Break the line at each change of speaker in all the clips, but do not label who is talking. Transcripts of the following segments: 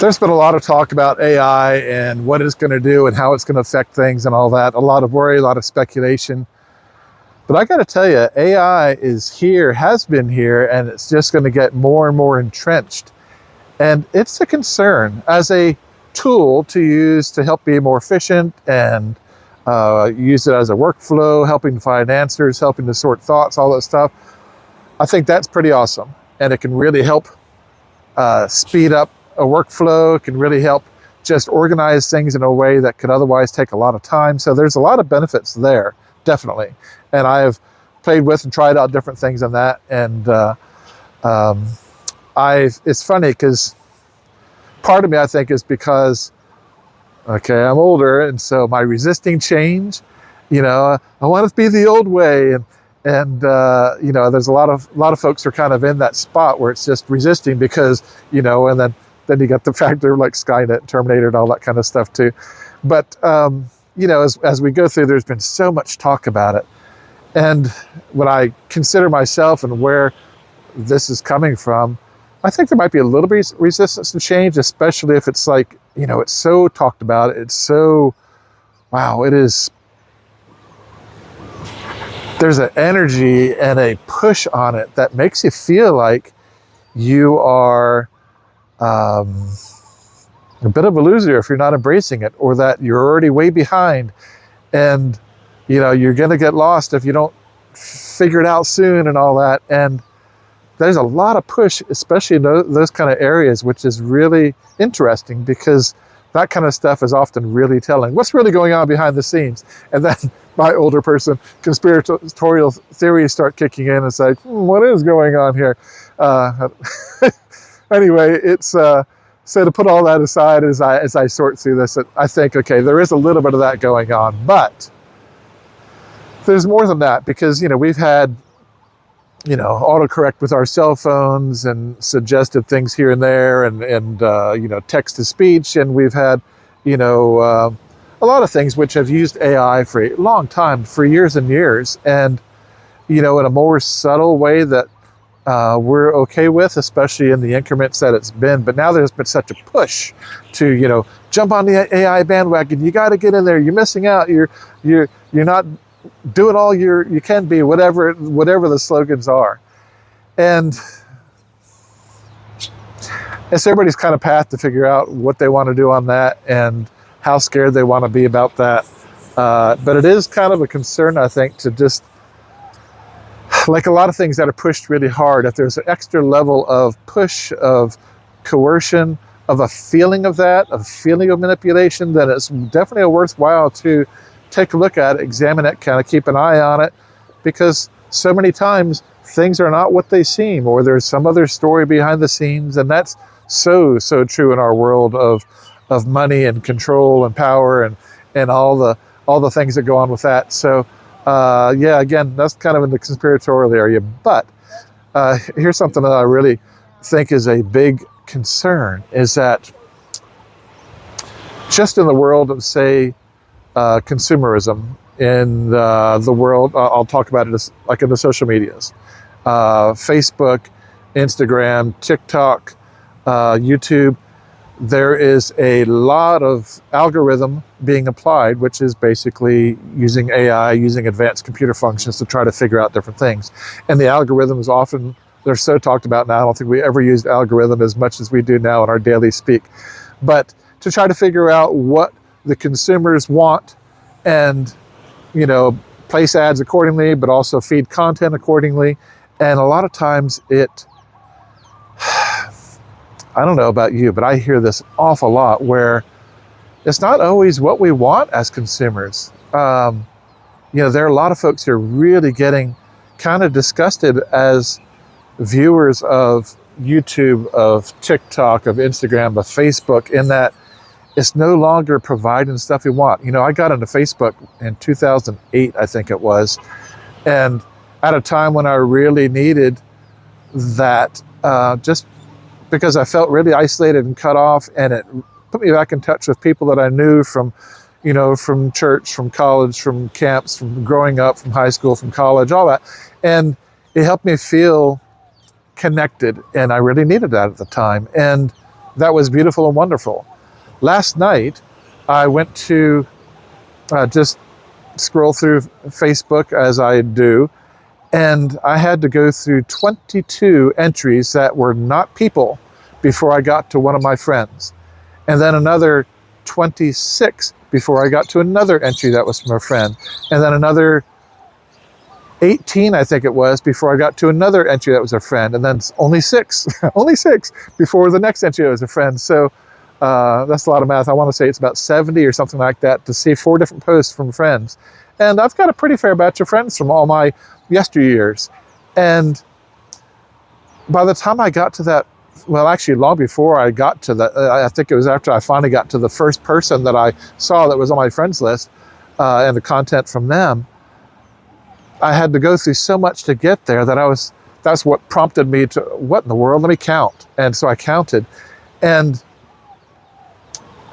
There's been a lot of talk about AI and what it's going to do and how it's going to affect things and all that. A lot of worry, a lot of speculation. But I got to tell you, AI is here, has been here, and it's just going to get more and more entrenched. And it's a concern as a tool to use to help be more efficient and use it as a workflow, helping to find answers, helping to sort thoughts, all that stuff. I think that's pretty awesome. And it can really help speed up a workflow. It can really help just organize things in a way that could otherwise take a lot of time. So there's a lot of benefits there, definitely. And I've played with and tried out different things on that. And it's funny because part of me, I think, is because, okay, I'm older, and so my resisting change, I want it to be the old way. And there's a lot of folks are kind of in that spot where it's just resisting because, and then you got the factor like Skynet, Terminator, and all that kind of stuff too. But, as we go through, there's been so much talk about it. And when I consider myself and where this is coming from, I think there might be a little bit of resistance to change, especially if it's like, it's so talked about. It's so, wow, it is. There's an energy and a push on it that makes you feel like you are a bit of a loser if you're not embracing it, or that you're already way behind and you're going to get lost if you don't figure it out soon and all that. And there's a lot of push, especially in those kind of areas, which is really interesting because that kind of stuff is often really telling what's really going on behind the scenes. And then my older person conspiratorial theories start kicking in and say, what is going on here? Anyway, it's so to put all that aside as I sort through this, I think, okay, there is a little bit of that going on, but there's more than that because, we've had, autocorrect with our cell phones and suggested things here and there and text to speech. And we've had, a lot of things which have used AI for a long time, for years and years. And, in a more subtle way that we're okay with, especially in the increments that it's been. But now there's been such a push to, jump on the AI bandwagon. You got to get in there. You're missing out. You're not doing all you can be, whatever the slogans are. And it's everybody's kind of path to figure out what they want to do on that and how scared they want to be about that. But it is kind of a concern, I think, to just, like a lot of things that are pushed really hard, if there's an extra level of push, of coercion, of a feeling of that, of feeling of manipulation, then it's definitely worthwhile to take a look at it, examine it, kind of keep an eye on it, because so many times things are not what they seem, or there's some other story behind the scenes. And that's so true in our world of money and control and power and all the things that go on with that. So again, that's kind of in the conspiratorial area. But here's something that I really think is a big concern, is that just in the world of, say, consumerism, in the world, I'll talk about it as, like in the social medias, Facebook, Instagram, TikTok, YouTube, there is a lot of algorithm being applied, which is basically using AI, using advanced computer functions to try to figure out different things. And the algorithms often, they're so talked about now. I don't think we ever used algorithm as much as we do now in our daily speak. But to try to figure out what the consumers want and, place ads accordingly, but also feed content accordingly. And a lot of times I don't know about you, but I hear this awful lot where it's not always what we want as consumers. There are a lot of folks who are really getting kind of disgusted as viewers of YouTube, of TikTok, of Instagram, of Facebook, in that it's no longer providing the stuff we want. I got into Facebook in 2008, I think it was, and at a time when I really needed that, just because I felt really isolated and cut off, and it put me back in touch with people that I knew from, from church, from college, from camps, from growing up, from high school, from college, all that. And it helped me feel connected, and I really needed that at the time. And that was beautiful and wonderful. Last night, I went to just scroll through Facebook as I do, and I had to go through 22 entries that were not people before I got to one of my friends. And then another 26 before I got to another entry that was from a friend. And then another 18, I think it was, before I got to another entry that was a friend. And then only 6, only 6 before the next entry that was a friend. So that's a lot of math. I want to say it's about 70 or something like that to see 4 different posts from friends. And I've got a pretty fair batch of friends from all my yesteryears. And by the time I got to that, well, actually long before I got to that, I think it was after I finally got to the first person that I saw that was on my friends list and the content from them, I had to go through so much to get there that that's what prompted me to, what in the world, let me count. And so I counted. And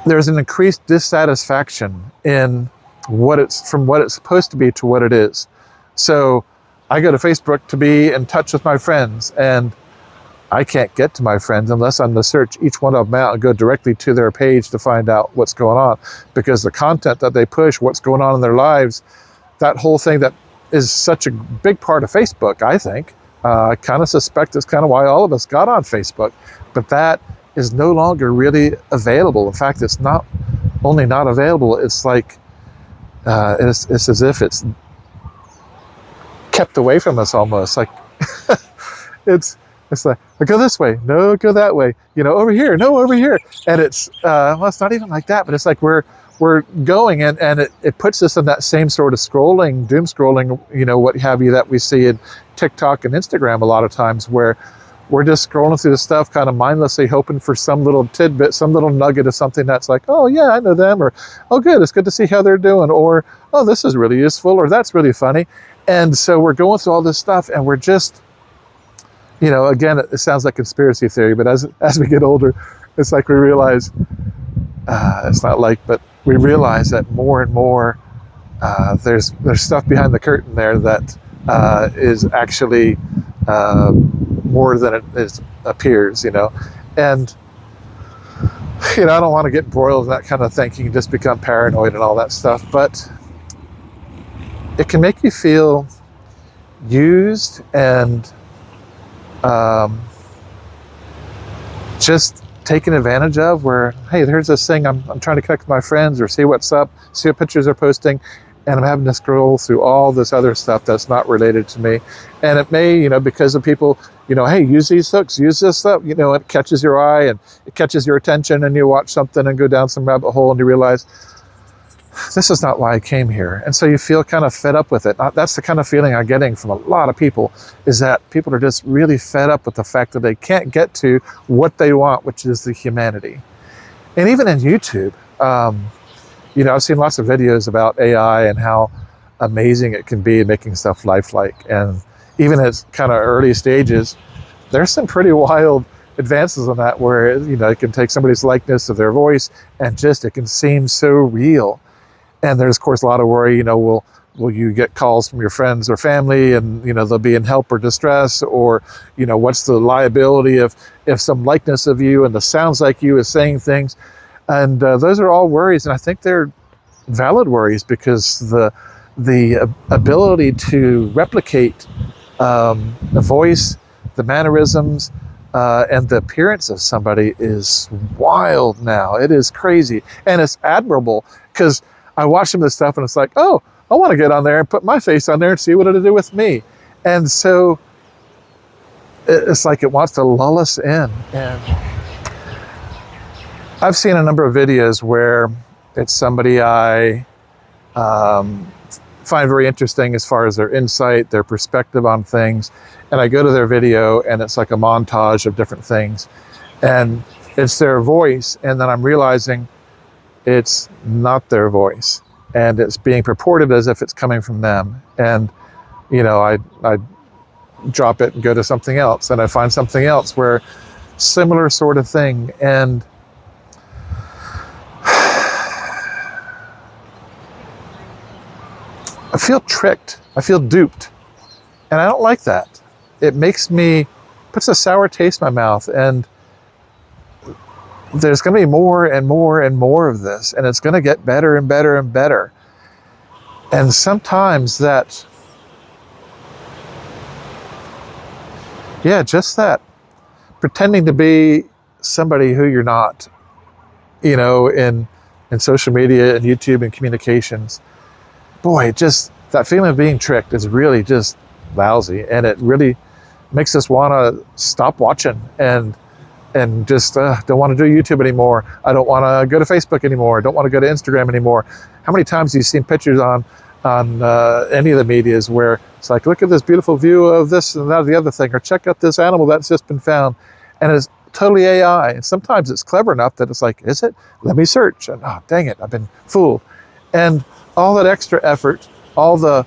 there's an increased dissatisfaction in from what it's supposed to be to what it is. So I go to Facebook to be in touch with my friends, and I can't get to my friends unless I'm to search each one of them out and go directly to their page to find out what's going on, because the content that they push, what's going on in their lives, that whole thing that is such a big part of Facebook, I think. I kind of suspect it's kind of why all of us got on Facebook, but that is no longer really available. In fact, it's not only not available, it's like, it's as if it's kept away from us almost. Like, it's like, go this way, no, go that way, over here, no, over here. And it's, well, it's not even like that, but it's like we're going, and it puts us in that same sort of scrolling, doom scrolling, what have you, that we see in TikTok and Instagram a lot of times, where we're just scrolling through the stuff kind of mindlessly, hoping for some little tidbit, some little nugget of something that's like, oh yeah, I know them, or oh good, it's good to see how they're doing, or oh, this is really useful, or that's really funny. And so we're going through all this stuff, and we're just, again, it sounds like conspiracy theory, but as we get older, it's like we realize, it's not like, but we realize that more and more there's stuff behind the curtain there that is actually more than it appears, and I don't want to get embroiled in that kind of thinking, just become paranoid and all that stuff, but it can make you feel used and just taken advantage of, where, hey, there's this thing, I'm trying to connect with my friends or see what's up, see what pictures they're posting, and I'm having to scroll through all this other stuff that's not related to me. And it may, because of people, hey, use these hooks, use this stuff, it catches your eye and it catches your attention, and you watch something and go down some rabbit hole, and you realize, this is not why I came here. And so you feel kind of fed up with it. That's the kind of feeling I'm getting from a lot of people, is that people are just really fed up with the fact that they can't get to what they want, which is the humanity. And even in YouTube, I've seen lots of videos about AI and how amazing it can be in making stuff lifelike. And even at kind of early stages, there's some pretty wild advances on that, where, it can take somebody's likeness of their voice and just, it can seem so real. And there's, of course, a lot of worry, will you get calls from your friends or family, and, they'll be in help or distress, or, what's the liability if some likeness of you and the sounds like you is saying things. And those are all worries, and I think they're valid worries, because the ability to replicate the voice, the mannerisms, and the appearance of somebody is wild now. It is crazy, and it's admirable, because I watch some of this stuff and it's like, oh, I want to get on there and put my face on there and see what it'll do with me. And so it's like it wants to lull us in. And I've seen a number of videos where it's somebody I find very interesting as far as their insight, their perspective on things. And I go to their video, and it's like a montage of different things. And it's their voice, and then I'm realizing it's not their voice, and it's being purported as if it's coming from them. And I drop it and go to something else, and I find something else where similar sort of thing, and I feel tricked, I feel duped, and I don't like that. It puts a sour taste in my mouth, and there's going to be more and more and more of this, and it's going to get better and better and better. And sometimes that, just that pretending to be somebody who you're not, in social media and YouTube and communications, boy, just that feeling of being tricked is really just lousy, and it really makes us want to stop watching and just don't want to do YouTube anymore. I don't want to go to Facebook anymore. I don't want to go to Instagram anymore. How many times have you seen pictures on any of the medias where it's like, look at this beautiful view of this and that or the other thing, or check out this animal that's just been found, and it's totally AI. And sometimes it's clever enough that it's like, is it? Let me search. And oh, dang it, I've been fooled. And all that extra effort, all the,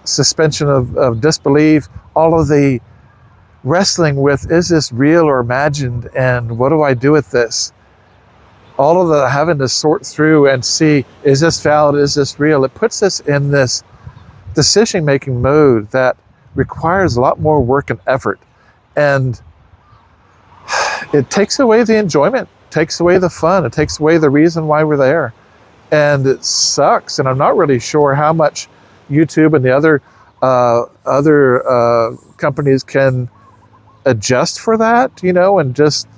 suspension of disbelief, all of the wrestling with, is this real or imagined, and what do I do with this? All of the having to sort through and see, is this valid, is this real? It puts us in this decision-making mode that requires a lot more work and effort. And it takes away the enjoyment, takes away the fun, it takes away the reason why we're there. And it sucks. And I'm not really sure how much YouTube and the other companies can adjust for that, and just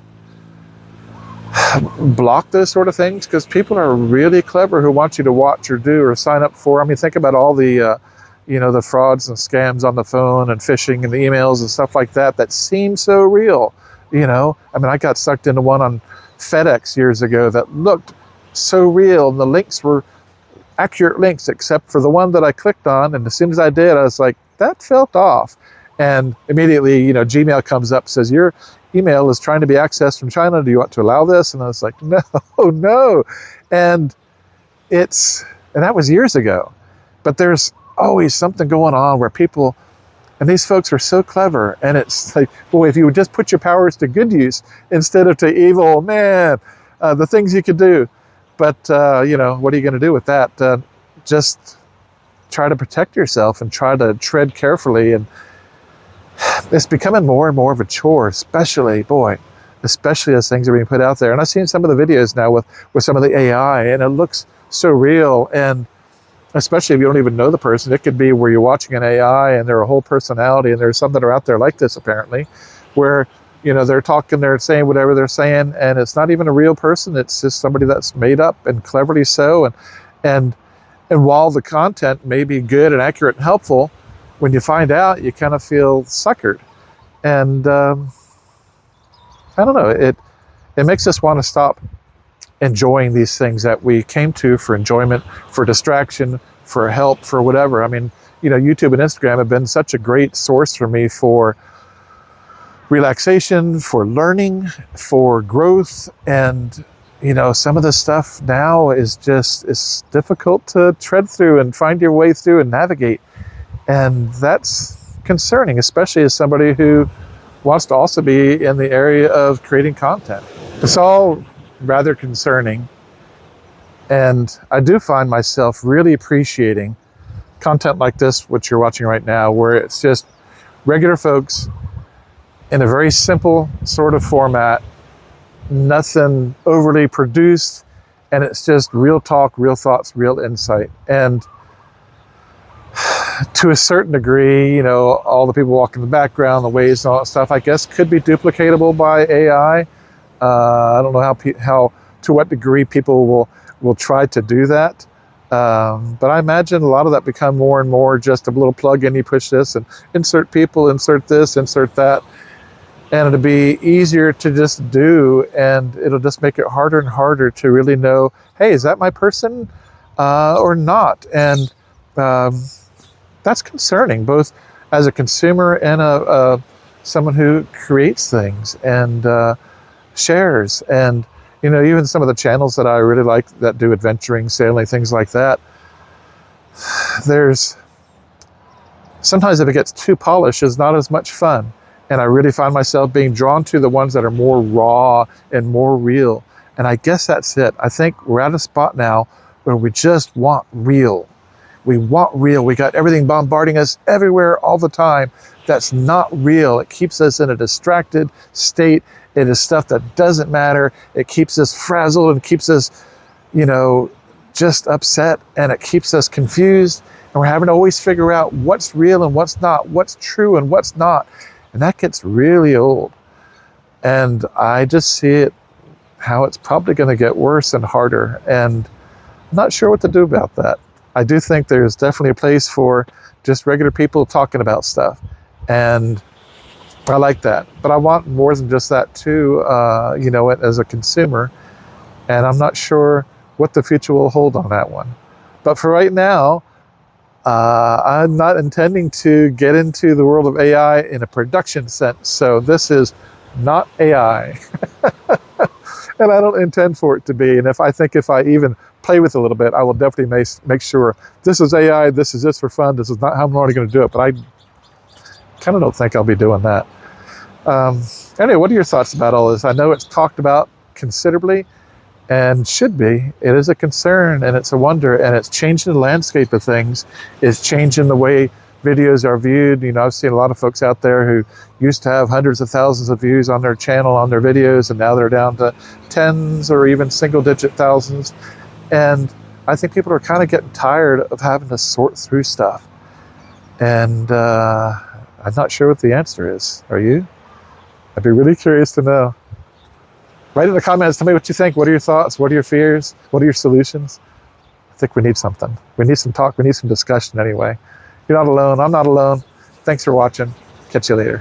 block those sort of things, because people are really clever who want you to watch or do or sign up for. I mean, think about all the the frauds and scams on the phone and phishing and the emails and stuff like that seem so real. I mean, I got sucked into one on FedEx years ago that looked so real, and the links were accurate links except for the one that I clicked on, and as soon as I did, I was like, that felt off. And immediately, Gmail comes up, says, your email is trying to be accessed from China. Do you want to allow this? And I was like, no. And that was years ago. But there's always something going on where people, and these folks are so clever, and it's like, boy, if you would just put your powers to good use instead of to evil, man, the things you could do. But, what are you going to do with that? Just try to protect yourself and try to tread carefully. And it's becoming more and more of a chore, especially as things are being put out there. And I've seen some of the videos now with some of the AI, and it looks so real. And especially if you don't even know the person, it could be where you're watching an AI and they're a whole personality, and there's some that are out there like this apparently, where they're talking, they're saying whatever they're saying, and it's not even a real person. It's just somebody that's made up, and cleverly so. And while the content may be good and accurate and helpful, when you find out, you kind of feel suckered. And I don't know, it makes us want to stop enjoying these things that we came to for enjoyment, for distraction, for help, for whatever. I mean, YouTube and Instagram have been such a great source for me for relaxation, for learning, for growth. And some of the stuff now is difficult to tread through and find your way through and navigate. And that's concerning, especially as somebody who wants to also be in the area of creating content. It's all rather concerning. And I do find myself really appreciating content like this, which you're watching right now, where it's just regular folks in a very simple sort of format, nothing overly produced, and it's just real talk, real thoughts, real insight. And to a certain degree, all the people walking in the background, the waves and all that stuff, I guess could be duplicatable by AI. I don't know how to what degree people will try to do that. But I imagine a lot of that become more and more just a little plug-in. You push this and insert people, insert this, insert that. And it'll be easier to just do, and it'll just make it harder and harder to really know, hey, is that my person or not? And that's concerning, both as a consumer and someone who creates things and shares. And even some of the channels that I really like that do adventuring, sailing, things like that, there's sometimes if it gets too polished, it's not as much fun. And I really find myself being drawn to the ones that are more raw and more real. And I guess that's it. I think we're at a spot now where we just want real. We want real. We got everything bombarding us everywhere all the time. That's not real. It keeps us in a distracted state. It is stuff that doesn't matter. It keeps us frazzled and keeps us, you know, just upset, and it keeps us confused. And we're having to always figure out what's real and what's not, what's true and what's not. And that gets really old. And I just see it, how it's probably going to get worse and harder. And I'm not sure what to do about that. I do think there's definitely a place for just regular people talking about stuff. And I like that. But I want more than just that too, you know, as a consumer. And I'm not sure what the future will hold on that one. But for right now, I'm not intending to get into the world of AI in a production sense. So this is not AI. And I don't intend for it to be. And if I even play with it a little bit, I will definitely make sure this is AI, this is just for fun, this is not how I'm already going to do it. But I kind of don't think I'll be doing that. Anyway, what are your thoughts about all this? I know it's talked about considerably, and should be. It is a concern, and it's a wonder, and it's changing the landscape of things. It's changing the way videos are viewed. You know, I've seen a lot of folks out there who used to have hundreds of thousands of views on their channel, on their videos, and now they're down to tens or even single-digit thousands. And I think people are kind of getting tired of having to sort through stuff. And I'm not sure what the answer is. Are you? I'd be really curious to know. Write in the comments, tell me what you think. What are your thoughts? What are your fears? What are your solutions? I think we need something. We need some talk. We need some discussion anyway. You're not alone. I'm not alone. Thanks for watching. Catch you later.